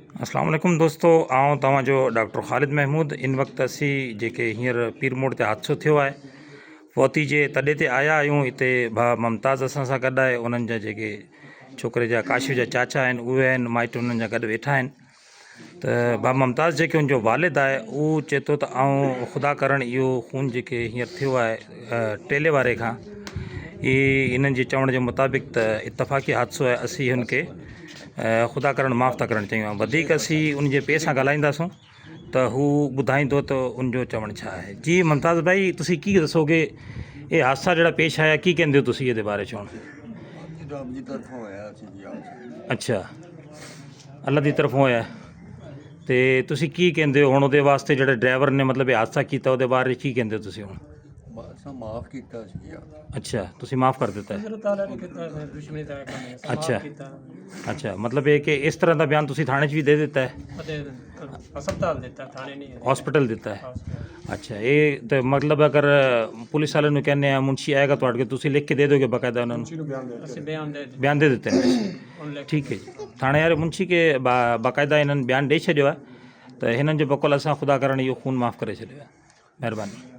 अस्सलाम वालेकुम दोस्तों, आऊँ तव्हांजो डॉक्टर ख़ालिद महमूद। इन वक्त असी जेके हींअर पीर मोड़ ते हादसो थियो आहे, फौती जे तॾे ते आया आहियूं। हिते भाउ मुमताज़ असां सां गॾु आहे। उन्हनि जा जेके छोकिरे जा काशिफ़ जा चाचा आहिनि उहे आहिनि, माइट उन्हनि जा गॾु वेठा आहिनि। त भाउ मुमताज़ जेके उनजो वालिद आहे उहो चए थो त आऊं ख़ुदा करणु इहो खून जेके हींअर थियो आहे टेले वारे खां, इन्हनि जे चवण जे मुताबिक़ त इतफ़ाक़ी हादसो आहे। असीं हुनखे ख़ुदा करणु माफ़ था करणु चाहियूं। वधीक असीं उनजे पे सां ॻाल्हाईंदासूं त हू ॿुधाईंदो त उनजो चवणु छा आहे। जी मुमताज़ भाई, तुसीं की दसोगे ये हादसा ਜਿਹੜਾ पेश आया, की कहंदे हो तुसीं ਇਹਦੇ ਬਾਰੇ ਚੋਣ? ਰੱਬ ਦੀ ਤਰਫੋਂ ਹੋਇਆ ਸੀ ਜੀ ਹਾਦਸਾ। ਅੱਛਾ, ਅੱਲਾ ਦੀ ਤਰਫੋਂ ਹੋਇਆ। ਤੇ ਤੁਸੀਂ ਕੀ ਕਹਿੰਦੇ ਹੋ ਹੁਣ ਉਹਦੇ ਵਾਸਤੇ ਜਿਹੜੇ ਡਰਾਈਵਰ ਨੇ ਮਤਲਬ ਇਹ ਹਾਦਸਾ ਕੀਤਾ ਉਹਦੇ ਬਾਰੇ ਕੀ ਕਹਿੰਦੇ ਹੋ ਤੁਸੀਂ ਹੁਣ? ਬਸ ਮਾਫ ਕੀਤਾ ਸੀ ਯਾਰ। ਅੱਛਾ, ਤੁਸੀਂ ਮਾਫ ਕਰ ਦਿੱਤਾ ਹੈ। ਅੱਛਾ ਅੱਛਾ, ਮਤਲਬ ਇਹ ਕਿ ਇਸ ਤਰ੍ਹਾਂ ਦਾ ਬਿਆਨ ਤੁਸੀਂ ਥਾਣੇ 'ਚ ਵੀ ਦੇ ਦਿੱਤਾ ਹੈ? ਹਸਪਤਾਲ ਦਿੱਤਾ, ਥਾਣੇ ਨਹੀਂ, ਹਸਪੀਟਲ ਦਿੱਤਾ ਹੈ। ਅੱਛਾ, ਇਹ ਤਾਂ ਮਤਲਬ ਅਗਰ ਪੁਲਿਸ ਵਾਲੇ ਨੂੰ ਕਹਿੰਦੇ ਆ ਮੁਨਸ਼ੀ ਆਏਗਾ ਤੁਹਾਡੇ ਕੋਲ, ਤੁਸੀਂ ਲਿਖ ਕੇ ਦੇ ਦੋਗੇ ਬਾਕਾਇਦਾ ਉਹਨਾਂ ਨੂੰ? ਅਸੀਂ ਬਿਆਨ ਦੇ ਦਿੱਤੇ ਨੇ। ਠੀਕ ਹੈ ਜੀ, थाणे वारे मुंशी खे बाक़ाइदा इन्हनि बयानु ॾेई छॾियो आहे त हिननि जे बकुल असां ख़ुदा करणु इहो खून माफ़ करे छॾियो आहे। महिरबानी।